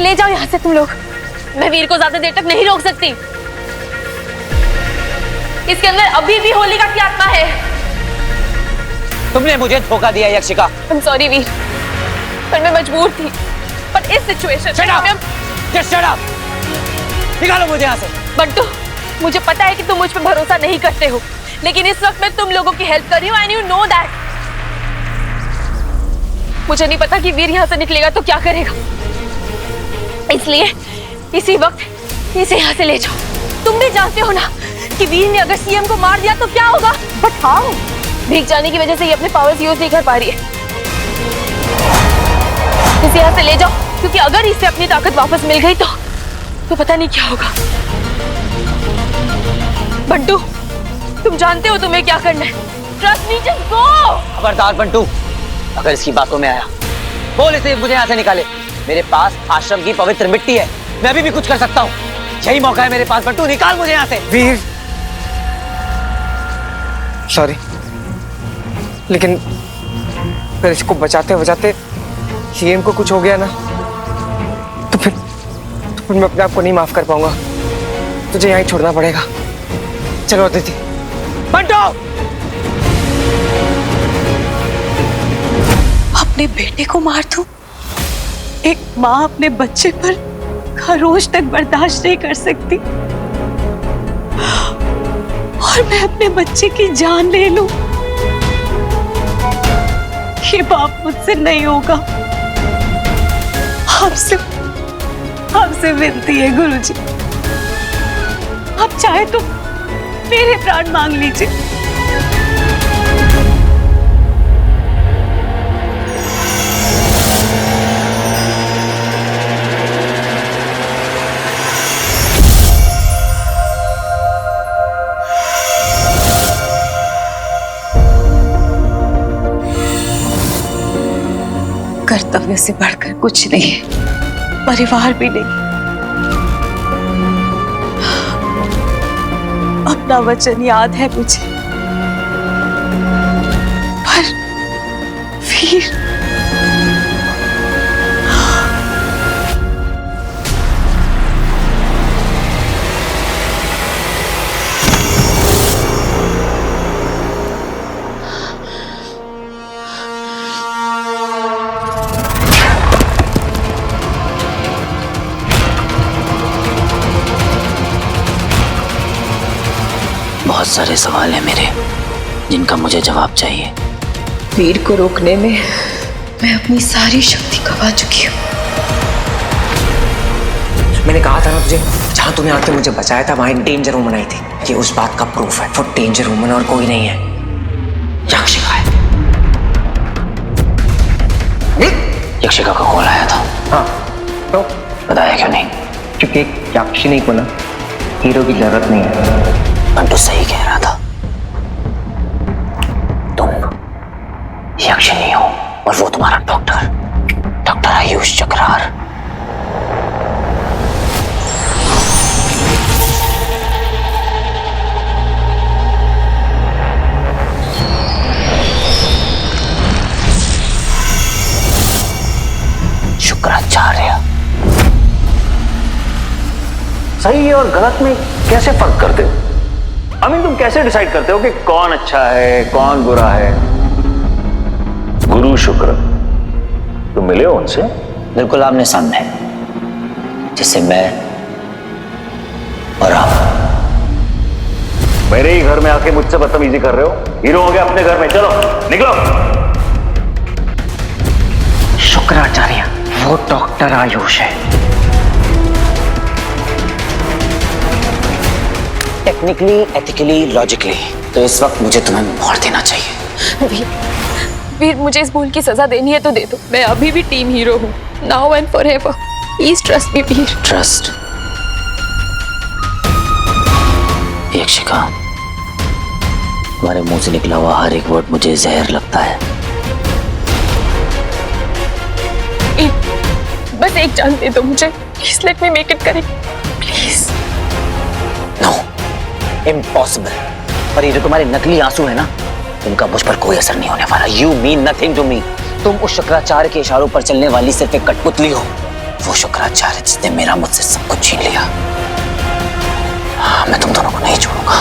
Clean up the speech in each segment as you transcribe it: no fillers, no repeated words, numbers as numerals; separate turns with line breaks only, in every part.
ले जाओ यहाँ से तुम लोग। मैं वीर को ज्यादा देर तक नहीं रोक सकती। इसके अंदर अभी भी होलिका की आत्मा है।
तुमने मुझे धोखा दिया यक्षिका।
आई एम सॉरी वीर, पर मैं मजबूर थी। पर इस सिचुएशन में
Just shut up! निकालो मुझे यहाँ से।
बंटू, मुझे पता है कि तुम मुझ पर भरोसा नहीं करते हो, लेकिन इस वक्त मैं तुम लोगों की हेल्प कर रही हूँ, एंड यू नो दैट। मुझे नहीं पता कि वीर यहाँ से निकलेगा तो क्या करेगा, इसलिए इसी वक्त इसे यहाँ से ले जाओ। तुम भी जानते हो ना कि वीर ने अगर सीएम को मार दिया तो क्या होगा। But how? भीग जाने की वजह से ये अपने पावर्स यूज नहीं कर पा रही है। इसे यहाँ से ले जाओ, क्योंकि अगर इसे अपनी ताकत वापस मिल गई तो पता नहीं क्या होगा। बंटू, तुम जानते हो तुम्हें क्या करना है। Trust me, just go.
खबरदार बंटू, अगर इसकी बातों में आया बोल इसे मुझे यहाँ से निकाले। मेरे पास आश्रम की पवित्र मिट्टी है, मैं अभी भी कुछ कर सकता हूँ। यही मौका है मेरे पास। बंटू, निकाल मुझे यहाँ से।
वीर, सॉरी, लेकिन अगर इसको बचाते बचाते सीएम को कुछ हो गया ना तो फिर मैं अपने आप को नहीं माफ कर पाऊंगा। तुझे यहीं छोड़ना पड़ेगा। चलो अदिति।
बंटू,
अपने बेटे को मार दूं? एक माँ अपने बच्चे पर खरोच तक बर्दाश्त नहीं कर सकती, और मैं अपने बच्चे की जान ले लूं? ये पाप मुझसे नहीं होगा। आपसे विनती है गुरुजी, आप चाहे तो मेरे प्राण मांग लीजिए। कर्तव्य से बढ़कर कुछ नहीं है, परिवार भी नहीं। अपना वचन याद है मुझे, पर वीर,
बहुत सारे सवाल हैं मेरे, जिनका मुझे जवाब चाहिए।
वीर को रोकने में मैं अपनी सारी शक्ति गवा चुकी हूँ।
मैंने कहा था ना तुझे, जहां तूने आके मुझे बचाया था वहां एक डेंजर वुमन आई थी। ये उस बात का प्रूफ है। वो डेंजर वुमन और कोई नहीं है, यक्षिका है।
यक्षिका का कॉल आया था।
हाँ, तो
बताया क्यों नहीं?
क्योंकि एक यक्षिनी को ना हीरो की जरूरत नहीं है।
बंटू सही कह रहा था, तुम यक्षिनी हो और वो तुम्हारा डॉक्टर आयुष चक्रार। शुक्राचार्य।
सही और गलत में कैसे फर्क करते हो? तुम कैसे डिसाइड करते हो कि कौन अच्छा है कौन बुरा है? गुरु शुक्र, तुम मिले हो उनसे?
बिल्कुल आमने सामने, जिससे मैं और आप।
मेरे ही घर में आके मुझसे बदतमीजी कर रहे हो? हीरो हो गया अपने घर में, चलो निकलो।
शुक्राचार्य, वो डॉक्टर आयुष है।
टेक्निकली, एथिकली, लॉजिकली तो इस वक्त मुझे तुम्हें मोड़ देना चाहिए।
वीर, मुझे इस भूल की सजा देनी है तो दे दो। मैं अभी भी टीम हीरो हूँ, now and forever. Please trust me Veer.
Trust? Yakshika, तुम्हारे मुंह से निकला हुआ हर एक वर्ड मुझे जहर लगता है।
बस एक चांस दे दो मुझे, please let me make it correct, please.
No, impossible. पर ये जो तुम्हारे नकली आंसू है ना, उनका मुझ पर कोई असर नहीं होने वाला। You mean nothing to me. तुम उस शुक्राचार्य के इशारों पर चलने वाली सिर्फ एक कठपुतली हो। वो शुक्राचार्य जिसने मेरा मुझसे सब कुछ छीन लिया, मैं तुम दोनों को नहीं छोड़ूंगा।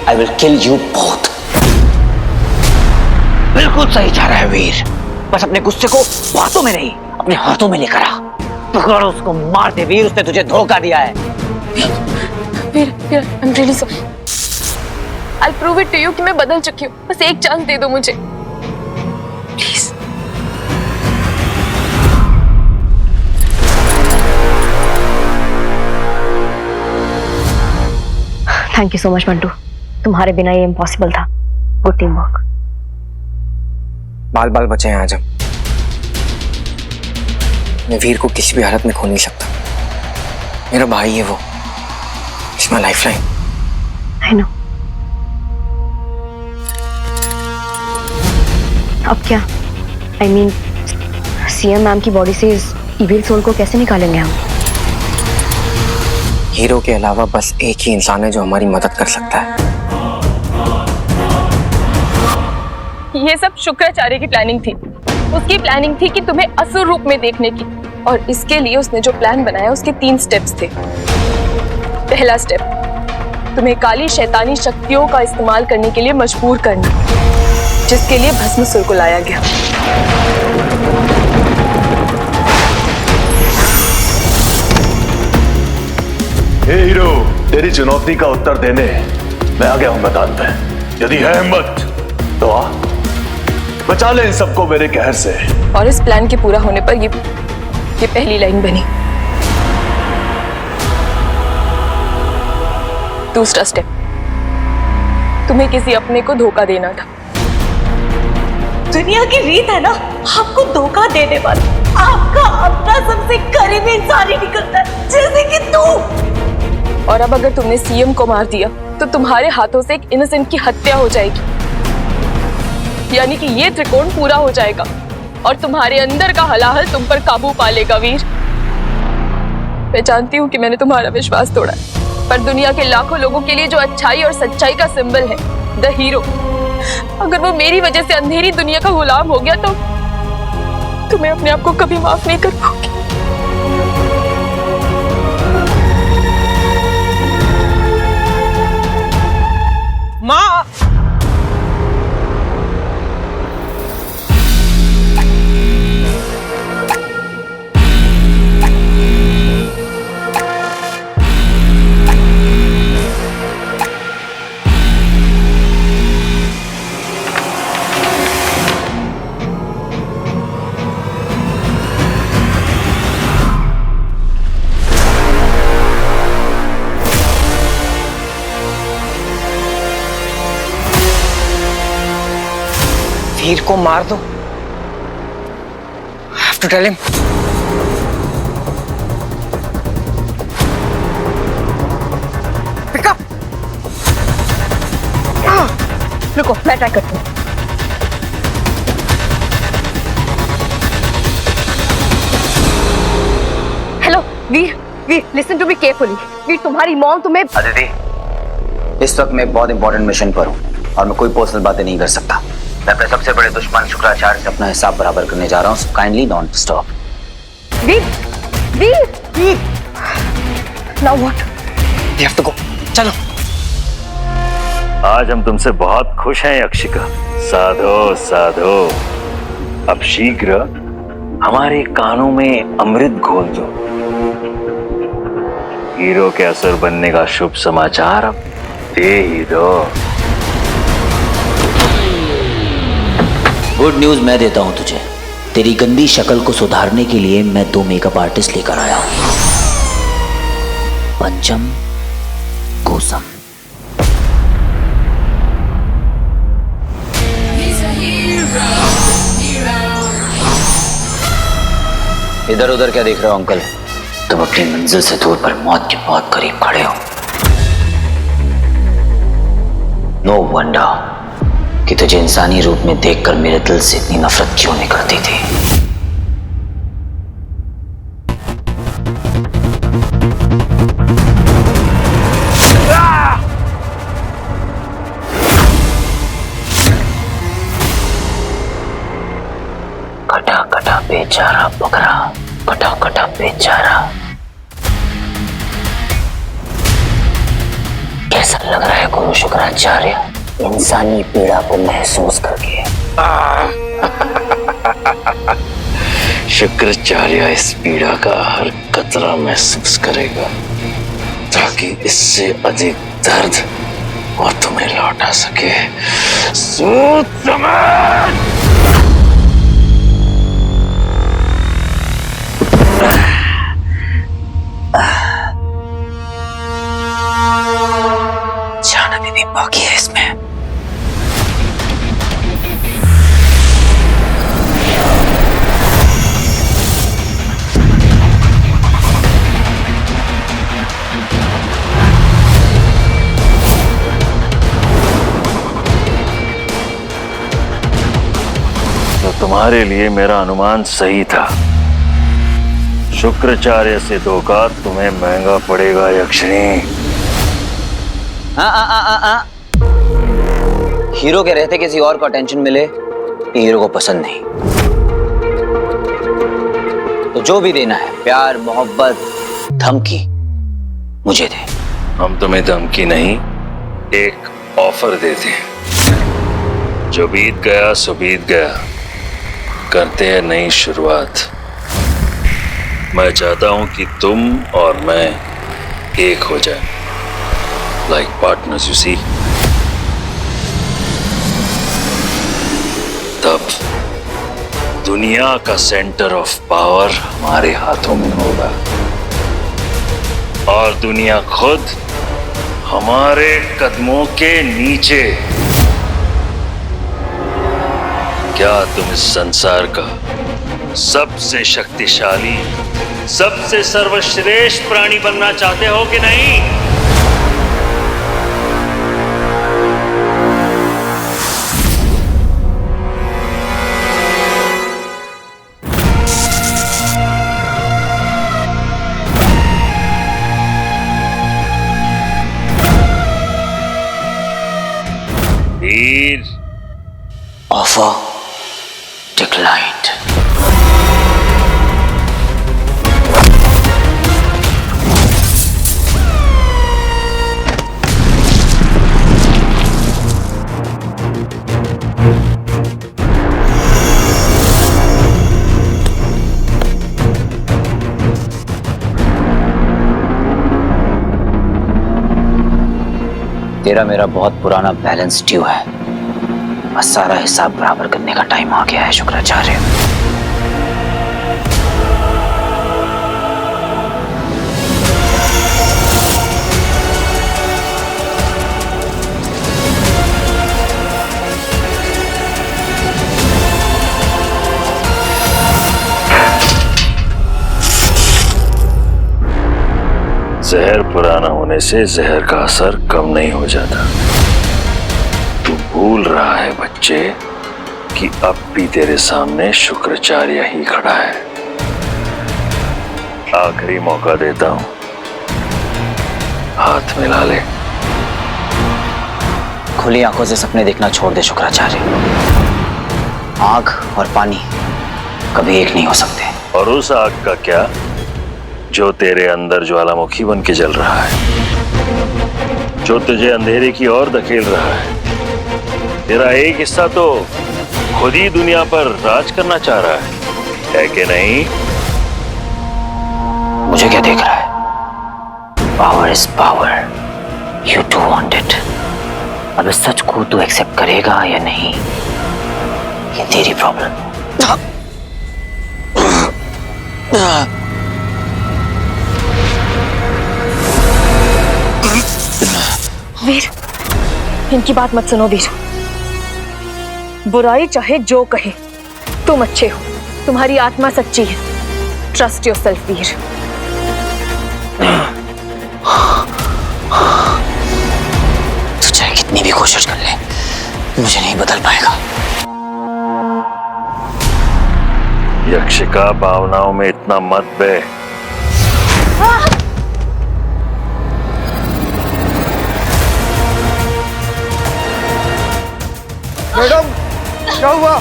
I will kill you both. बिल्कुल सही जा रहा है वीर, बस अपने गुस्से को बातों में नहीं अपने हाथों में लेकर आ। पकड़ उसको, मार दे वीर, उसने तुझे धोखा दिया है।
वीर, I'm really sorry. I'll prove it to you कि मैं बदल चुकी हूँ। बस एक चांस दे दो मुझे, please. Thank you so much Mantu, तुम्हारे बिना ये इम्पॉसिबल था। Good team work.
बाल बाल बचे हैं आज हम। मैं वीर को किसी भी हालत में खो नहीं सकता। मेरा भाई है वो, it's my lifeline.
I know. अब क्या? आई मीन सीएम मैम की बॉडी से इस इविल सोल को कैसे निकालेंगे हम?
हीरो के अलावा बस एक ही इंसान है जो हमारी मदद कर सकता है।
ये सब शुक्राचार्य की प्लानिंग थी। उसकी प्लानिंग थी कि तुम्हें असुर रूप में देखने की, और इसके लिए उसने जो प्लान बनाया उसके 3 स्टेप्स थे। पहला स्टेप, तुम्हें काली शैतानी शक्तियों का इस्तेमाल करने के लिए मजबूर करना, जिसके लिए भस्मासुर को लाया गया।
हे हीरो, तेरी चुनौती का उत्तर देने मैं आ गया हूं मैदान में। यदि है हिम्मत तो आ, बचा ले इन सबको मेरे कहर से।
और इस प्लान के पूरा होने पर ये पहली लाइन बनी। दूसरा स्टेप, तुम्हें किसी अपने को धोखा देना था।
दुनिया की रीत है ना, आपको धोखा देने वाला आपका अपना सबसे करीबी इंसान ही निकलता है, जैसे कि तू।
और अब अगर तुमने सीएम को मार दिया तो तुम्हारे हाथों से एक इनोसेंट की हत्या हो जाएगी। यानी कि ये त्रिकोण पूरा हो जाएगा और तुम्हारे अंदर का हलाहल तुम पर काबू पा लेगा वीर। मैं जानती हूँ कि मैंने तुम्हारा विश्वास तोड़ा, पर दुनिया के लाखों लोगों के लिए जो अच्छाई और सच्चाई का सिंबल है, द हीरो, अगर वो मेरी वजह से अंधेरी दुनिया का गुलाम हो गया तो मैं अपने आप को कभी माफ नहीं कर पाऊंगी।
माँ, वीर को मार दो। I have to tell him. Pick up.
रुको, मैं ट्राई करती हूँ। Hello Veer, listen to me carefully. Veer, तुम्हारी मॉम तुम्हें।
अदिति, इस वक्त मैं बहुत इंपॉर्टेंट मिशन पर हूँ और मैं कोई पर्सनल बातें नहीं कर सकता। मैं अपने सबसे बड़े दुश्मन शुक्राचार्य से अपना हिसाब बराबर करने जा रहा हूँ, so kindly don't disturb.
Veer, now what?
You have to go. चलो।
आज हम तुमसे बहुत खुश हैं यक्षिका। साधो साधो, अब शीघ्र हमारे कानों में अमृत घोल दो। हीरो के असर बनने का शुभ समाचार अब दे ही दो।
गुड न्यूज मैं देता हूं तुझे। तेरी गंदी शक्ल को सुधारने के लिए मैं 2 मेकअप आर्टिस्ट लेकर आया हूं, पंचम कोसम। इधर उधर क्या देख रहे हो अंकल? तुम अपनी मंजिल से दूर पर मौत के बहुत करीब खड़े हो। नो वंडर कि तुझे इंसानी रूप में देखकर मेरे दिल से इतनी नफरत क्यों निकलती थी। कटा कटा बेचारा बकरा, बेचारा, कैसा लग रहा है गुरु शुक्राचार्य इंसानी पीड़ा को महसूस करके? शुक्राचार्य इस पीड़ा का हर कतरा महसूस करेगा ताकि इससे अधिक दर्द और तुम्हें लौटा सके। सोच समझ। जान अभी भी बाकी है इसमें।
तो तुम्हारे लिए मेरा अनुमान सही था। शुक्राचार्य से धोखा तुम्हें महंगा पड़ेगा यक्षिणी।
हीरो के रहते किसी और को अटेंशन मिले ये हीरो को पसंद नहीं। तो जो भी देना है, प्यार, मोहब्बत, धमकी, मुझे दे।
हम तुम्हें धमकी नहीं, एक ऑफर देते हैं। जो बीत गया सो बीत गया, करते हैं नई शुरुआत। मैं चाहता हूं कि तुम और मैं एक हो जाए, लाइक पार्टनर्स यू सी। तब दुनिया का सेंटर ऑफ पावर हमारे हाथों में होगा और दुनिया खुद हमारे कदमों के नीचे। क्या तुम इस संसार का सबसे शक्तिशाली, सबसे सर्वश्रेष्ठ प्राणी बनना चाहते हो कि नहीं? वीर,
ऑफर डिक्लाइन्ड। तेरा मेरा बहुत पुराना बैलेंस ड्यू है और सारा हिसाब बराबर करने का टाइम आ गया है शुक्राचार्य।
जहर पुराना होने से जहर का असर कम नहीं हो जाता। तू भूल रहा है बच्चे कि अब भी तेरे सामने शुक्राचार्य ही खड़ा है। आखिरी मौका देता हूं, हाथ मिला ले।
खुली आंखों से सपने देखना छोड़ दे शुक्राचार्य। आग और पानी कभी एक नहीं हो सकते।
और उस आग का क्या जो तेरे अंदर ज्वालामुखी बन के जल रहा है, जो तुझे अंधेरे की ओर धकेल रहा है। तेरा एक हिस्सा तो खुद ही दुनिया पर राज करना चाह रहा है कि नहीं?
मुझे क्या देख रहा है? Power is power, you do want it. अब इस सच को तू एक्सेप्ट करेगा या नहीं, ये तेरी प्रॉब्लम।
वीर, इनकी बात मत सुनो वीर। बुराई चाहे जो कहे, तुम अच्छे हो, तुम्हारी आत्मा सच्ची है। ट्रस्ट योरसेल्फ वीर।
तू चाहे कितनी भी कोशिश कर ले, मुझे नहीं बदल पाएगा।
यक्षिका, भावनाओं में इतना मत बह।
मैडम, क्या हुआ?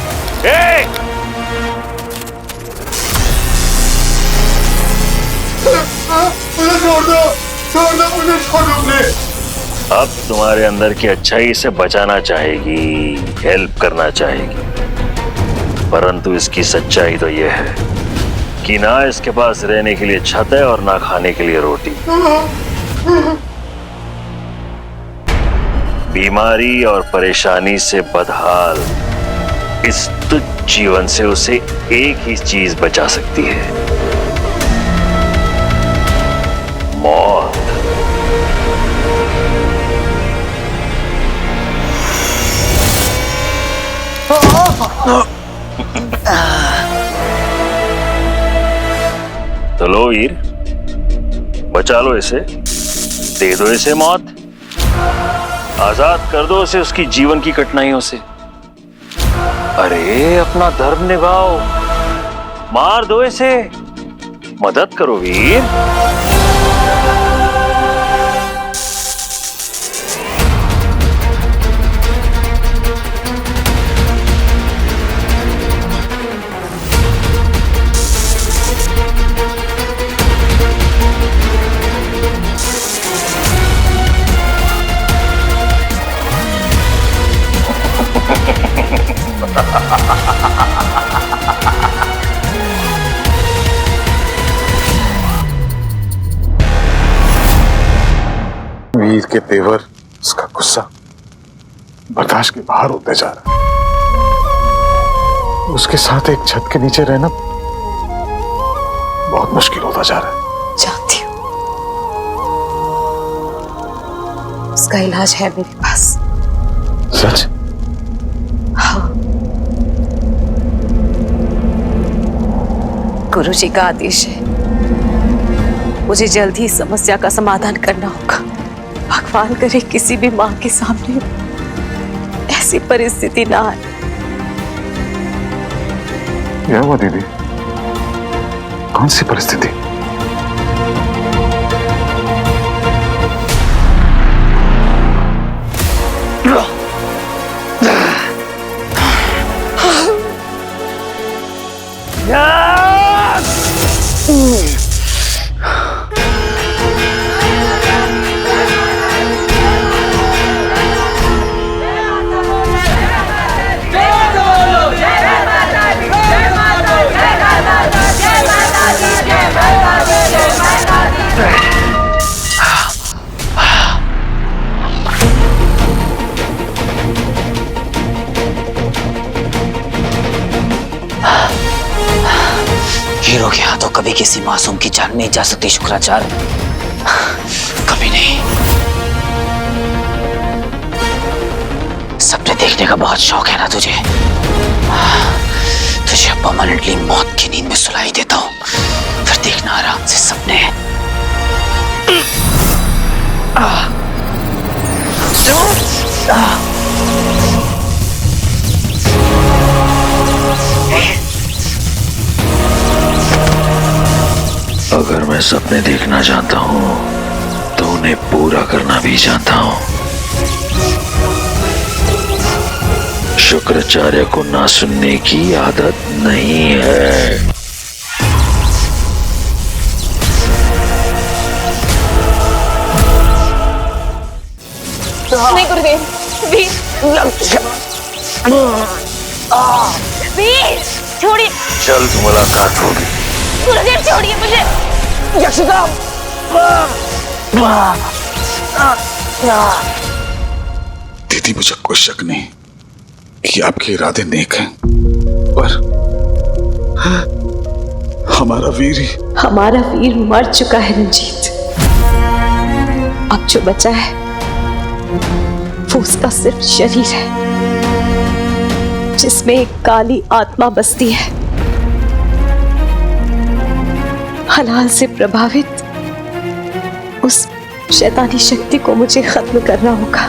छोड़ दो मुझे, छोड़ो प्लीज।
अब तुम्हारे अंदर की अच्छाई से बचाना चाहेगी, हेल्प करना चाहेगी, परंतु इसकी सच्चाई तो यह है कि ना इसके पास रहने के लिए छत है और ना खाने के लिए रोटी। बीमारी और परेशानी से बदहाल इस तुच्छ जीवन से उसे एक ही चीज बचा सकती है, मौत। तो लो वीर, बचा लो इसे, दे दो इसे मौत, आजाद कर दो उसे उसकी जीवन की कठिनाइयों से। अरे अपना धर्म निभाओ, मार दो इसे, मदद करो वीर।
वीर के तेवर, उसका गुस्सा बर्दाश्त के बाहर होते जा रहा है। उसके साथ एक छत के नीचे रहना बहुत मुश्किल होता जा रहा है।
जानती हूँ, उसका इलाज है मेरे पास।
सच?
हाँ, गुरुजी का आदेश है, मुझे जल्द ही इस समस्या का समाधान करना होगा। भगवान करे किसी भी मां के सामने ऐसी परिस्थिति ना आए।
क्या हुआ दीदी? कौन सी परिस्थिति?
हीरो के हाथों कभी किसी मासूम की जान नहीं जा सकती शुक्राचार्य, कभी नहीं। सपने देखने का बहुत शौक है ना तुझे? तुझे परमानेंटली मौत की नींद में सुलाई देता हूं, फिर देखना आराम से सपने।
अगर मैं सपने देखना जानता हूं तो उन्हें पूरा करना भी जानता हूं। शुक्राचार्य को ना सुनने की आदत नहीं है।
नहीं गुरुदेव, वीर वीर छोड़िए।
जल्द मुलाकात होगी।
गुरुदेव छोड़िए मुझे।
दीदी मुझे कोई शक नहीं कि आपके इरादे नेक हैं, पर हमारा वीर
मर चुका है रंजीत। अब जो बचा है वो उसका सिर्फ शरीर है, जिसमें एक काली आत्मा बसती है। हलाल से प्रभावित उस शैतानी शक्ति को मुझे खत्म करना होगा,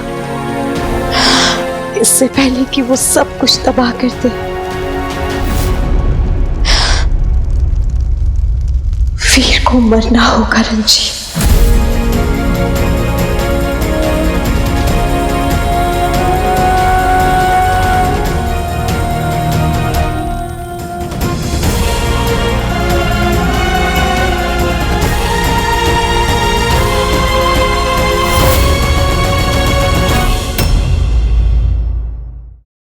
इससे पहले कि वो सब कुछ तबाह कर दे। वीर को मरना होगा रंजीत।